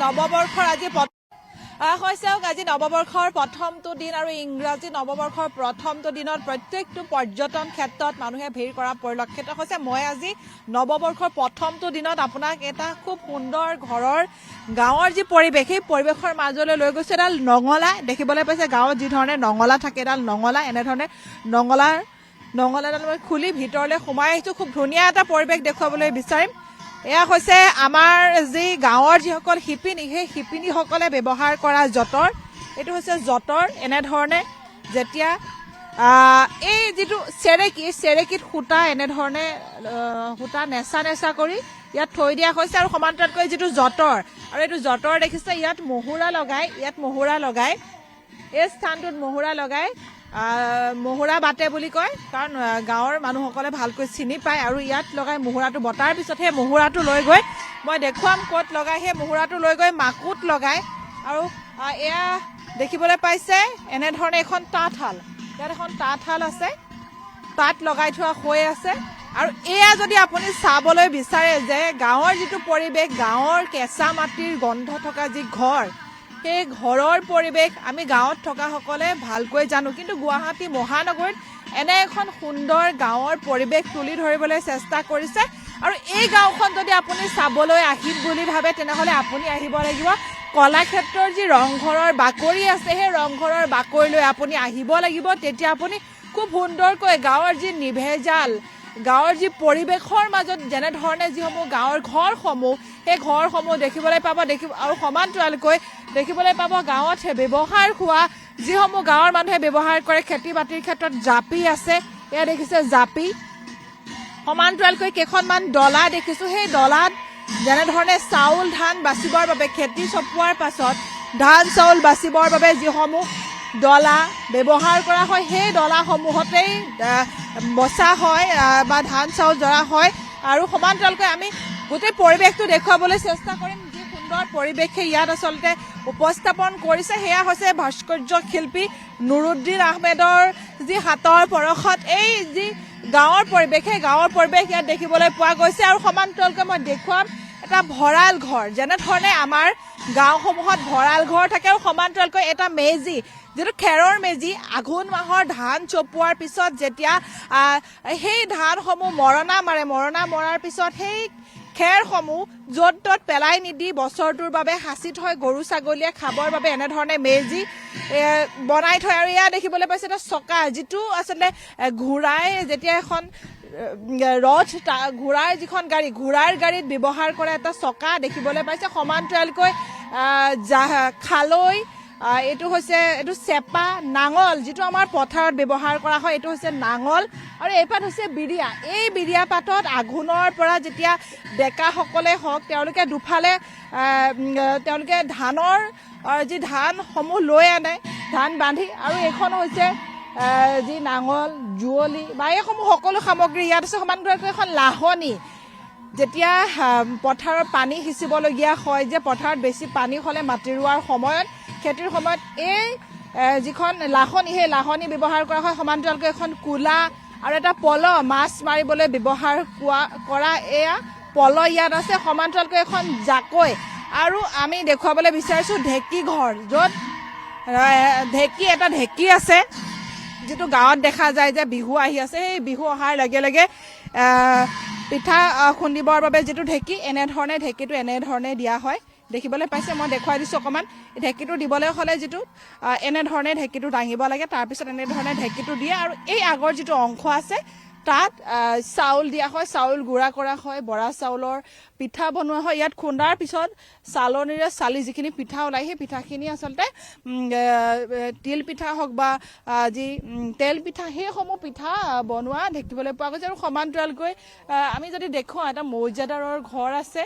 নৱবৰ্ষৰ আজি আজি নৱবৰ্ষৰ প্ৰথমটো দিন আৰু ইংৰাজী নৱবৰ্ষৰ প্ৰথমটো দিনত প্ৰত্যেকটো পৰ্যটন ক্ষেত্ৰত মানুহে ভিৰ কৰা পৰিলক্ষিত হৈছে। মই আজি নৱবৰ্ষৰ প্ৰথমটো দিনত আপোনাক এটা খুব সুন্দৰ ঘৰৰ গাঁৱৰ যি পৰিৱেশ, সেই পৰিৱেশৰ মাজলৈ লৈ গৈছে। এডাল নঙলা দেখিবলৈ পাইছে, গাঁৱত যি ধৰণে নঙলা থাকে, এডাল নঙলা, এনেধৰণে নঙলাডাল মই খুলি ভিতৰলৈ সোমাই আহিছোঁ। খুব ধুনীয়া এটা পৰিৱেশ দেখুৱাবলৈ বিচাৰিম। এয়া হৈছে আমাৰ যি গাঁৱৰ যিসকল শিপিনী, সেই শিপিনীসকলে ব্যৱহাৰ কৰা যঁতৰ। এইটো হৈছে যঁতৰ। এনেধৰণে যেতিয়া এই যিটো চেৰেকীত সূতা এনেধৰণে সূতা নেচা কৰি ইয়াত থৈ দিয়া হৈছে আৰু সমান্তৰালকৈ যিটো যঁতৰ, আৰু এইটো যঁতৰ দেখিছে ইয়াত মহুৰা লগাই এই স্থানটোত মহুৰা বাটে বুলি কয়, কাৰণ গাঁৱৰ মানুহসকলে ভালকৈ চিনি পায়। আৰু ইয়াত লগাই মহুৰাটো বটাৰ পিছত সেই মহুৰাটো লৈ গৈ মই দেখুৱাম ক'ত লগাই। সেই মহুৰাটো লৈ গৈ মাকুত লগায়। আৰু এয়া দেখিবলৈ পাইছে এনেধৰণে এখন তাঁতশাল, ইয়াত এখন তাঁতশাল আছে, তাঁত লগাই থোৱা হৈ আছে। আৰু এয়া যদি আপুনি চাবলৈ বিচাৰে যে গাঁৱৰ যিটো পৰিৱেশ, গাঁৱৰ কেঁচা মাটিৰ গন্ধ থকা যি ঘৰ, সেই ঘৰৰ পৰিৱেশ আমি গাঁৱত থকাসকলে ভালকৈ জানো। কিন্তু গুৱাহাটী মহানগৰীত এনে এখন সুন্দৰ গাঁৱৰ পৰিৱেশ তুলি ধৰিবলৈ চেষ্টা কৰিছে। আৰু এই গাঁওখন যদি আপুনি চাবলৈ আহিম বুলি ভাবে, তেনেহ'লে আপুনি আহিব লাগিব কলাক্ষেত্ৰৰ যি ৰংঘৰৰ বাকৰি আছে, সেই ৰংঘৰৰ বাকৰিলৈ আপুনি আহিব লাগিব। তেতিয়া আপুনি খুব সুন্দৰকৈ গাঁৱৰ যি নিভেজাল, গাঁৱৰ যি পৰিৱেশৰ মাজত যেনেধৰণে যিসমূহ গাঁৱৰ ঘৰসমূহ, সেই ঘৰসমূহ দেখিবলৈ পাব। আৰু সমান্তৰালকৈ দেখিবলৈ পাব গাঁৱত ব্যৱহাৰ হোৱা যিসমূহ গাঁৱৰ মানুহে ব্যৱহাৰ কৰে খেতি বাতিৰ ক্ষেত্ৰত জাপি আছে। এয়া দেখিছে জাপি। সমান্তৰালকৈ কেইখনমান ডলা দেখিছোঁ। সেই ডলাত যেনেধৰণে চাউল ধান বাচিবৰ বাবে, খেতি চপোৱাৰ পাছত ধান চাউল বাচিবৰ বাবে যিসমূহ ডলা ব্যৱহাৰ কৰা হয়, সেই ডলাসমূহতেই বচা হয় বা ধান চাউল জৰা হয়। আৰু সমান্তৰালকৈ আমি গোটেই পৰিৱেশটো দেখুৱাবলৈ চেষ্টা কৰিম। যি সুন্দৰ পৰিৱেশে ইয়াত আচলতে উপস্থাপন কৰিছে, সেয়া হৈছে ভাস্কৰ্য শিল্পী নুৰুদ্দিন আহমেদৰ যি হাতৰ পৰশত এই যি গাঁৱৰ পৰিৱেশ, সেই গাঁৱৰ পৰিৱেশ ইয়াত দেখিবলৈ পোৱা গৈছে। আৰু সমান্তৰালকৈ মই দেখুৱাম এটা ভঁৰাল ঘৰ, যেনেধৰণে আমাৰ গাঁওসমূহত ভঁৰাল ঘৰ থাকে। আৰু সমান্তৰালকৈ এটা মেজি, যিটো খেৰৰ মেজি, আঘোণ মাহৰ ধান চপোৱাৰ পিছত যেতিয়া সেই ধানসমূহ মৰণা মৰাৰ পিছত সেই খেৰসমূহ য'ত ত'ত পেলাই নিদি বছৰটোৰ বাবে সাঁচি থয় গৰু ছাগলীয়ে খাবৰ বাবে, এনেধৰণে মেজি বনাই থয়। আৰু এয়া দেখিবলৈ পাইছে এটা চকা, যিটো আচলতে ঘোঁৰাই যেতিয়া এখন ৰথ, ঘোঁৰাৰ যিখন গাড়ী, ঘোঁৰাৰ গাড়ীত ব্যৱহাৰ কৰা এটা চকা দেখিবলৈ পাইছে। সমান্তৰালকৈ খালৈ, এইটো চেপা, নাঙল, যিটো আমাৰ পথাৰত ব্যৱহাৰ কৰা হয়, এইটো হৈছে নাঙল। আৰু এইপাত হৈছে বিৰিয়া। এই বিৰিয়া পাতত আঘোণৰ পৰা যেতিয়া ডেকাসকলে হওক, তেওঁলোকে দুফালে তেওঁলোকে ধানৰ যি ধানসমূহ লৈ আনে, ধান বান্ধি। আৰু এইখন হৈছে যি নাঙল, যুঁৱলি বা এইসমূহ সকলো সামগ্ৰী ইয়াত আছে। সমান্তৰালকৈ এখন লাহনি, যেতিয়া পথাৰত পানী সিঁচিবলগীয়া হয়, যে পথাৰত বেছি পানী হ'লে মাটি ৰোৱাৰ সময়ত, খেতিৰ সময়ত এই যিখন লাহনি, সেই লাহনি ব্যৱহাৰ কৰা হয়। সমান্তৰালকৈ এখন কোলা আৰু এটা পল, মাছ মাৰিবলৈ ব্যৱহাৰ কৰা এয়া পল ইয়াত আছে। সমান্তৰালকৈ এখন জাকৈ। আৰু আমি দেখুৱাবলৈ বিচাৰিছোঁ ঢেঁকী ঘৰ, য'ত এটা ঢেঁকী আছে, যিটো গাঁৱত দেখা যায় যে বিহু আহি আছে। সেই বিহু অহাৰ লগে লগে পিঠা খুন্দিবৰ বাবে যিটো ঢেঁকী, ঢেঁকীটো এনেধৰণে দিয়া হয়। দেখিবলৈ পাইছে, মই দেখুৱাই দিছোঁ অকণমান। ঢেঁকীটো দিবলৈ হ'লে যিটো এনেধৰণে ঢেঁকীটো দাঙিব লাগে, তাৰপিছত এনেধৰণে ঢেঁকীটো দিয়ে। আৰু এই আগৰ যিটো অংশ আছে, তাত চাউল দিয়া হয়, চাউল গুড়া কৰা হয়, বৰা চাউলৰ পিঠা বনোৱা হয়। ইয়াত খুন্দাৰ পিছত চালনীৰে চালি যিখিনি পিঠা ওলায়, সেই পিঠাখিনি আচলতে তিল পিঠা হওক বা যি তেল পিঠা, সেইসমূহ পিঠা বনোৱা দেখিবলৈ পোৱা গৈছে। আৰু সমান্তৰালকৈ আমি যদি দেখুৱাওঁ, এটা মৌজাদাৰৰ ঘৰ আছে।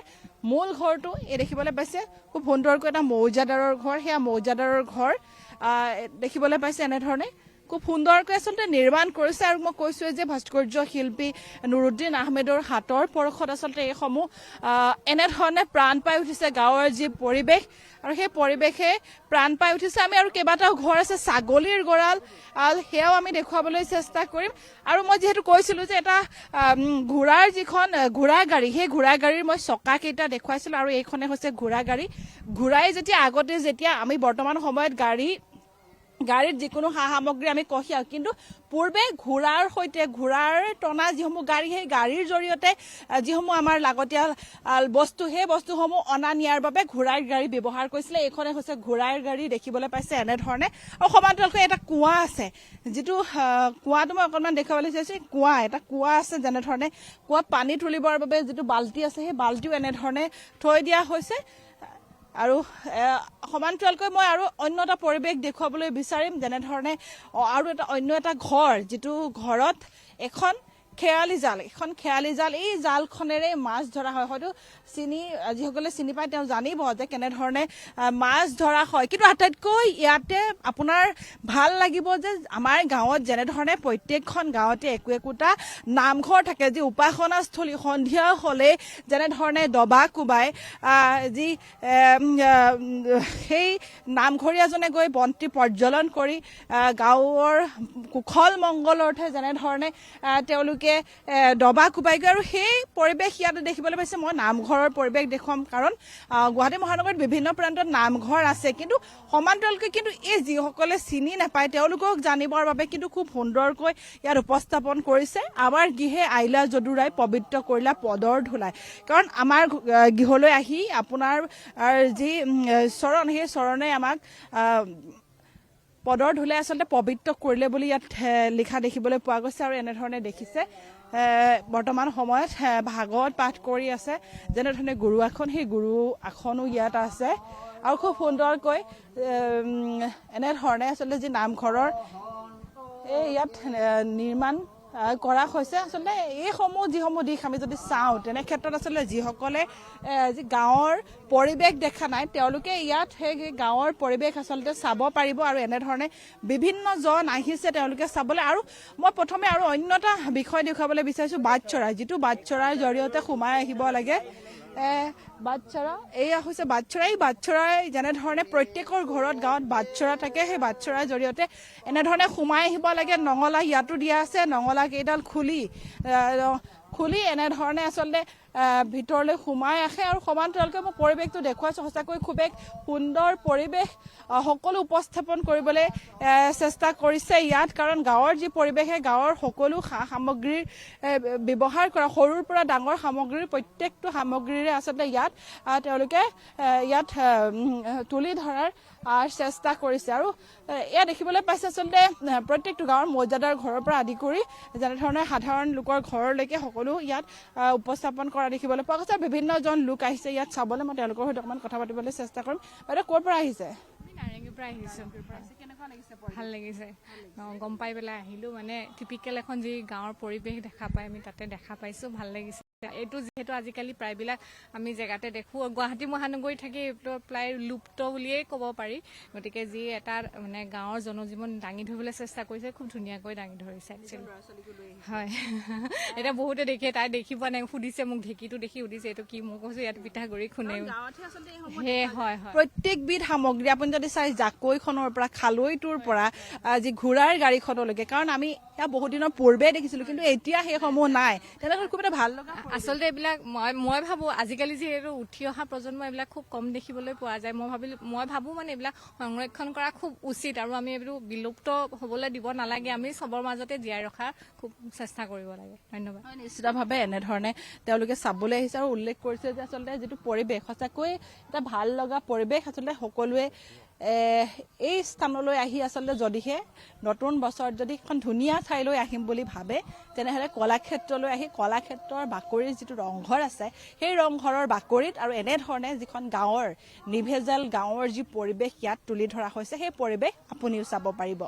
মূল ঘৰটো এই দেখিবলৈ পাইছে, খুব সুন্দৰকৈ এটা মৌজাদাৰৰ ঘৰ। সেয়া মৌজাদাৰৰ ঘৰ দেখিবলৈ পাইছে। এনেধৰণে খুব সুন্দৰকৈ আচলতে নিৰ্মাণ কৰিছে আৰু মই কৈছোৱে যে ভাস্কৰ্য শিল্পী নুৰুদ্দিন আহমেদৰ হাতৰ পৰশত আচলতে এইসমূহ এনেধৰণে প্ৰাণ পাই উঠিছে গাঁৱৰ যি পৰিৱেশ আৰু সেই পৰিৱেশে প্ৰাণ পাই উঠিছে আমি আৰু কেইবাটাও ঘৰ আছে ছাগলীৰ গঁৰাল সেয়াও আমি দেখুৱাবলৈ চেষ্টা কৰিম আৰু মই যিহেতু কৈছিলোঁ যে এটা ঘোঁৰাৰ যিখন ঘোঁৰা গাড়ী সেই ঘোঁৰা গাড়ীৰ মই চকাকেইটা দেখুৱাইছিলোঁ আৰু এইখনে হৈছে ঘোঁৰা গাড়ী ঘোঁৰাই যেতিয়া আমি বৰ্তমান সময়ত গাড়ীত যিকোনো সা সামগ্ৰী আমি কঢ়িয়াওঁ কিন্তু পূৰ্বে ঘোঁৰাৰ সৈতে ঘোঁৰাৰ টনা যিসমূহ গাড়ী সেই গাড়ীৰ জৰিয়তে যিসমূহ আমাৰ লাগতিয়াল বস্তু সেই বস্তুসমূহ অনা নিয়াৰ বাবে ঘোঁৰাৰ গাড়ী ব্যৱহাৰ কৰিছিলে এইখনে হৈছে ঘোঁৰাৰ গাড়ী দেখিবলৈ পাইছে এনেধৰণে আৰু সমান্তৰালকৈ এটা কুঁৱা আছে যিটো কুঁৱাটো মই অকণমান দেখুৱাবলৈ বিচাৰিছোঁ এটা কুঁৱা আছে যেনেধৰণে কুঁৱাত পানী তুলিবৰ বাবে যিটো বাল্টি আছে সেই বাল্টিও এনেধৰণে থৈ দিয়া হৈছে আৰু সমান্তৰালকৈ মই আৰু অন্য এটা পৰিৱেশ দেখুৱাবলৈ বিচাৰিম যেনেধৰণে আৰু অন্য এটা ঘৰ যিটো ঘৰত এখন খেয়ালি জাল এই জালখনেৰে মাছ ধৰা হয় হয়তো যিসকলে চিনি পায় তেওঁ জানিব যে কেনেধৰণে মাছ ধৰা হয় কিন্তু আটাইতকৈ ইয়াতে আপোনাৰ ভাল লাগিব যে আমাৰ গাঁৱত যেনেধৰণে প্ৰত্যেকখন গাঁৱতে একোটা নামঘৰ থাকে যি উপাসনাস্থলী সন্ধিয়া হ'লে যেনেধৰণে দবা কোবাই যি সেই নামঘৰীয়াজনে গৈ বন্তি প্ৰজ্বলন কৰি গাঁৱৰ কুশল মংগল অৰ্থে যেনেধৰণে তেওঁলোকে দবা কোবাই গৈ আৰু সেই পৰিৱেশ ইয়াতে দেখিবলৈ পাইছে মই নামঘৰৰ পৰিৱেশ দেখুৱাম কাৰণ গুৱাহাটী মহানগৰত বিভিন্ন প্ৰান্তত নামঘৰ আছে কিন্তু সমান্তৰালকৈ কিন্তু এই যিসকলে চিনি নাপায় তেওঁলোকক জানিবৰ বাবে কিন্তু খুব সুন্দৰকৈ ইয়াত উপস্থাপন কৰিছে আমাৰ গৃহে আইলা যদুৰাই পবিত্ৰ কৰিলা পদৰ ধূলাই কাৰণ আমাৰ গৃহলৈ আহি আপোনাৰ যি চৰণ সেই চৰণে আমাক পদৰ ধূলাই আচলতে পবিত্ৰ কৰিলে বুলি ইয়াত লিখা দেখিবলৈ পোৱা গৈছে আৰু এনেধৰণে দেখিছে বৰ্তমান সময়ত ভাগৱত পাঠ কৰি আছে যেনেধৰণে গুৰু আসন সেই গুৰু আসনো ইয়াত আছে আৰু খুব সুন্দৰকৈ এনেধৰণে আচলতে যি নামঘৰৰ ইয়াত নিৰ্মাণ কৰা হৈছে আচলতে যিসমূহ দিশ আমি যদি চাওঁ তেনে ক্ষেত্ৰত আচলতে যিসকলে যি গাঁৱৰ পৰিৱেশ দেখা নাই তেওঁলোকে ইয়াত সেই গাঁৱৰ পৰিৱেশ আচলতে চাব পাৰিব আৰু এনেধৰণে বিভিন্নজন আহিছে তেওঁলোকে চাবলৈ আৰু মই প্ৰথমে আৰু অন্য এটা বিষয় দেখুৱাবলৈ বিচাৰিছোঁ বাটচৰা যিটো বাটচৰাৰ জৰিয়তে সোমাই আহিব লাগে বাটচৰা এয়া হৈছে বাটচৰা এই বাটচৰাই যেনেধৰণে প্ৰত্যেকৰ ঘৰত গাঁৱত বাটচৰা থাকে সেই বাটচৰাৰ জৰিয়তে এনেধৰণে সোমাই আহিব লাগে নঙলা ইয়াতো দিয়া আছে নঙলা কেইডাল খুলি এনেধৰণে আচলতে ভিতৰলৈ সোমাই আহে আৰু সমান্তৰালকৈ মই পৰিৱেশটো দেখুৱাইছোঁ সঁচাকৈ খুব এক সুন্দৰ পৰিৱেশ সকলো উপস্থাপন কৰিবলৈ চেষ্টা কৰিছে ইয়াত কাৰণ গাঁৱৰ যি পৰিৱেশে গাঁৱৰ সকলো সা সামগ্ৰীৰ ব্যৱহাৰ কৰা সৰুৰ পৰা ডাঙৰ সামগ্ৰীৰ প্ৰত্যেকটো সামগ্ৰীৰে আচলতে ইয়াত তেওঁলোকে ইয়াত তুলি ধৰাৰ চেষ্টা কৰিছে আৰু এয়া দেখিবলৈ পাইছে আচলতে প্ৰত্যেকটো গাঁৱৰ মৰ্যাদাৰ ঘৰৰ পৰা আদি কৰি যেনেধৰণে সাধাৰণ লোকৰ ঘৰলৈকে সকলো ইয়াত উপস্থাপন কৰা দেখিবলৈ পোৱা গৈছে বিভিন্নজন লোক আহিছে ইয়াত চাবলৈ মই তেওঁলোকৰ সৈতে অকণমান কথা পাতিবলৈ চেষ্টা কৰিম বাইদেউ ক'ৰ পৰা আহিছে নাৰেংগীৰ পৰা আহিছোঁ কেনেকুৱা লাগিছে ভাল লাগিছে গম পাই পেলাই আহিলোঁ মানে টিপিকেল এখন যি গাঁৱৰ পৰিৱেশ দেখা পাই আমি তাতে দেখা পাইছোঁ ভাল লাগিছে এইটো যিহেতু আজিকালি প্ৰায়বিলাক আমি জেগাতে দেখোঁ গুৱাহাটী মহানগৰীত থাকি এইটো প্ৰায় লুপ্ত বুলিয়েই ক'ব পাৰি গতিকে যি এটা মানে গাঁৱৰ জনজীৱন দাঙি ধৰিবলৈ চেষ্টা কৰিছে খুব ধুনীয়াকৈ দাঙি ধৰিছে একচুৱেলি হয় এতিয়া বহুতে দেখে তাই দেখি পোৱা নাই সুধিছে মোক ঢেঁকীটো দেখি সুধিছে এইটো কি মই কৈছোঁ ইয়াত পিঠাগুড়ি খুন্দে হয় হয় প্ৰত্যেকবিধ সামগ্ৰী আপুনি যদি চাই জাকৈখনৰ পৰা খালৈটোৰ পৰা যি ঘোঁৰাৰ গাড়ীখনলৈকে কাৰণ আমি ইয়াত বহুত দিনৰ পূৰ্বে দেখিছিলোঁ কিন্তু এতিয়া সেইসমূহ নাই তেনেধৰণে খুব এটা ভাল লগা আচলতে এইবিলাক মই ভাবোঁ আজিকালি যিহেতু উঠি অহা প্ৰজন্ম এইবিলাক খুব কম দেখিবলৈ পোৱা যায় মই ভাবোঁ মানে এইবিলাক সংৰক্ষণ কৰা খুব উচিত আৰু আমি এইবোৰ বিলুপ্ত হ'বলৈ দিব নালাগে আমি চবৰ মাজতে জীয়াই ৰখাৰ খুব চেষ্টা কৰিব লাগে ধন্যবাদ নিশ্চিতভাৱে এনেধৰণে তেওঁলোকে চাবলৈ আহিছে আৰু উল্লেখ কৰিছে যে আচলতে যিটো পৰিৱেশ সঁচাকৈ এটা ভাল লগা পৰিৱেশ আচলতে সকলোৱে এই স্থানলৈ আহি আচলতে যদিহে নতুন বছৰত যদি এখন ধুনীয়া ঠাইলৈ আহিম বুলি ভাবে তেনেহ'লে কলাক্ষেত্ৰলৈ আহি কলাক্ষেত্ৰৰ বাকৰিৰ যিটো ৰংঘৰ আছে সেই ৰংঘৰৰ বাকৰিত আৰু এনেধৰণে যিখন গাঁৱৰ নিভেজাল গাঁৱৰ যি পৰিৱেশ ইয়াত তুলি ধৰা হৈছে সেই পৰিৱেশ আপুনিও চাব পাৰিব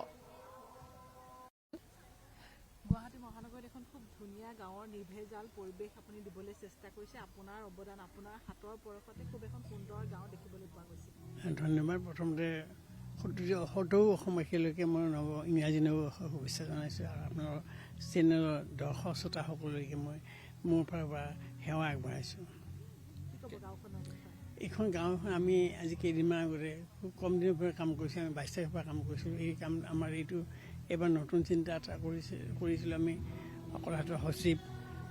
গুৱাহাটী মহানগৰীত এখন খুব ধুনীয়া গাঁৱৰ নিভেজাল পৰিৱেশ আপুনি দিবলৈ চেষ্টা কৰিছে আপোনাৰ অৱদান আপোনাৰ হাতৰ পৰশতে খুব এখন সুন্দৰ গাঁও দেখিবলৈ পোৱা গৈছে ধন্যবাদ প্ৰথমতে সদৌ অসমবাসীলৈকে মই ইংৰাজী নৱবৰ্ষৰ শুভেচ্ছা জনাইছোঁ আৰু আপোনাৰ চেনেলৰ দৰ্শক শ্ৰোতাসকললৈকে মই মোৰ ফালৰ পৰা সেৱা আগবঢ়াইছোঁ। এইখন গাঁওখন আমি আজি কেইদিনমান আগতে খুব কম দিনৰ পৰা কাম কৰিছোঁ, আমি 22 তাৰিখৰ পৰা কাম কৰিছিলোঁ। এই কাম আমাৰ এইটো এবাৰ নতুন চিন্তা এটা কৰিছিলোঁ আমি অকলহাটৰ সচিব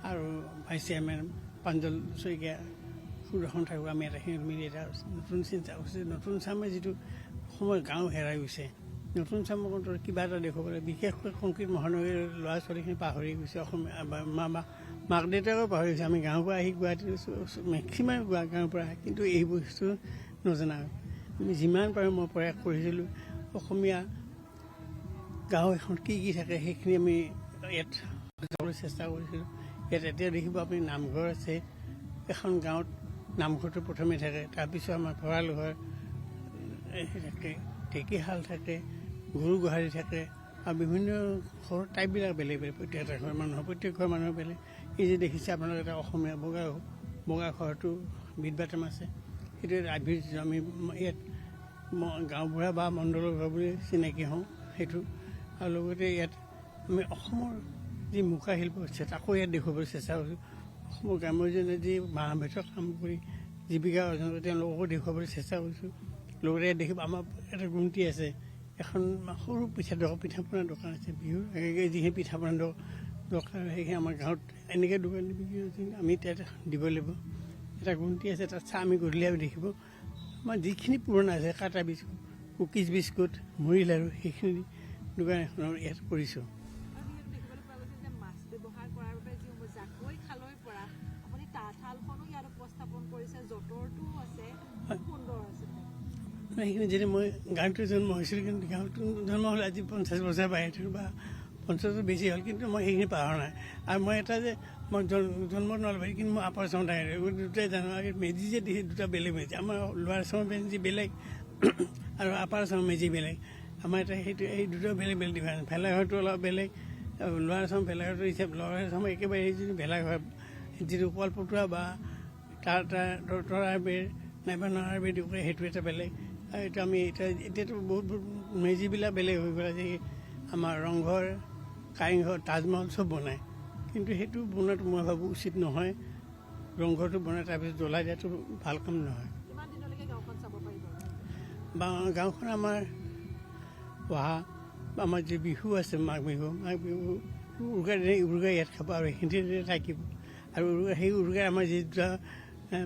আৰু ভাইচ চেয়াৰমেন প্ৰাঞ্জল শইকীয়া, সুদৰ্শন ঠাকুৰ, আমি এটাখিনি মিলি এটা নতুন চিন্তা কৰিছোঁ। নতুন চামে যিটো অসমৰ গাঁও হেৰাই গৈছে, নতুন চামৰ কিবা এটা দেখুৱাবলৈ, বিশেষকৈ সংকীৰ্ণ মহানগৰীৰ ল'ৰা ছোৱালীখিনি পাহৰি গৈছে, অসমীয়া মাক দেউতাকো পাহৰি গৈছে। আমি গাঁৱৰ পৰা আহি গুৱাহাটী মেক্সিমাম গাঁৱৰ পৰা আহে, কিন্তু এই বস্তু নজনা। আমি যিমান পাৰোঁ মই প্ৰয়াস কৰিছিলোঁ অসমীয়া গাঁও এখন কি কি থাকে সেইখিনি আমি ইয়াত যাবলৈ চেষ্টা কৰিছিলোঁ। ইয়াত এতিয়া দেখিব আপুনি নামঘৰ আছে, এখন গাঁৱত নামঘৰটো প্ৰথমে থাকে, তাৰপিছত আমাৰ ভঁৰাল ঘৰ থাকে, ঢেঁকীশাল থাকে, গৰু গোহালি থাকে আৰু বিভিন্ন ঘৰ টাইপবিলাক বেলেগ বেলেগ, প্ৰত্যেকটা ঘৰ প্ৰত্যেক ঘৰ মানুহৰ বেলেগ। এই যে দেখিছে আপোনালোকে এটা অসমীয়া বগা ঘৰটো বিধবাটম আছে, সেইটো আৰ্ভিৰ আমি ইয়াত গাঁওবুঢ়া বা মণ্ডলৰ ঘৰ বুলি চিনাকি হওঁ সেইটো। আৰু লগতে ইয়াত আমি অসমৰ যি মুখা শিল্প আছে তাকো ইয়াত দেখুৱাবলৈ চেষ্টা কৰিছোঁ। অসমৰ গ্ৰাম্যজনে যি বাঁহ বেতৰ কাম কৰি জীৱিকা অৰ্জন কৰে তেওঁলোককো দেখুৱাবলৈ চেষ্টা কৰিছোঁ। লগতে ইয়াত দেখিব আমাৰ এটা গুমটি আছে, এখন সৰু পিঠা পনা দোকান আছে। বিহুৰ আগে যিখিনি পিঠা পনা দৰকাৰ সেইখিনি আমাৰ গাঁৱত এনেকৈ দোকান বিক্ৰী হৈছে, আমি তাত দিব লাগিব। এটা গুমটি আছে, তাত চাহ আমি গধূলি দেখিব আমাৰ যিখিনি পুৰণা আছে, কাটা বিস্কুট, কুকিজ বিস্কুট, মুড়ি লাড়ু, সেইখিনি দোকান এখনৰ ইয়াত কৰিছোঁ। সেইখিনি যদি মই গাঁৱটো জন্ম হৈছিলোঁ, কিন্তু গাঁৱটো জন্ম হ'লে আজি 50 বছৰ বাহিৰ বা 50 বেছি হ'ল, কিন্তু মই সেইখিনি পাহৰা নাই। আৰু মই এটা যে মই জন্ম নলবাৰী, কিন্তু মই আপাৰ আছামৰ দুটাই জানো। মেজি যে দিছে দুটা বেলেগ মেজি, আমাৰ লোৱাৰ আছামৰ মেজি বেলেগ আৰু আপাৰ আছামৰ মেজি বেলেগ। আমাৰ এটা সেইটো এই দুটা বেলেগ বেলেগ ডিফাৰেঞ্চ। ভেলাঘৰটো অলপ বেলেগ, লোৱাৰ আছামৰ ভেলাঘৰটো হিচাপ লোৱাৰ আছামৰ একেবাৰে যিটো ভেলাঘৰ যিটো কলপতুৱা বা তৰাৰ বেৰ নাইবা নৰাৰ বেৰ দিওঁ সেইটো এটা বেলেগ। আৰু এইটো আমি এতিয়াতো বহুত মেজিবিলাক বেলেগ হৈ গ'ল। আজি আমাৰ ৰংঘৰ, কাৰেংঘৰ, তাজমহল চব বনায়, কিন্তু সেইটো বনোৱাটো মই ভাবোঁ উচিত নহয়। ৰংঘৰটো বনাই তাৰপিছত জ্বলাই দিয়াটো ভাল কাম নহয়। বা গাঁওখন আমাৰ আমাৰ যি বিহু আছে, মাঘ বিহু উৰুকা ইয়াত খাব আৰু সেইখিনিতে থাকিব। আৰু সেই উৰুকাৰ আমাৰ যি দুটা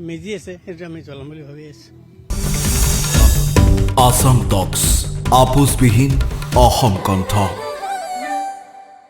মেজি আছে সেইটো আমি জ্বলাম বুলি ভাবি আছোঁ। আসাম টক্স, আপোচবিহীন অসম কণ্ঠ।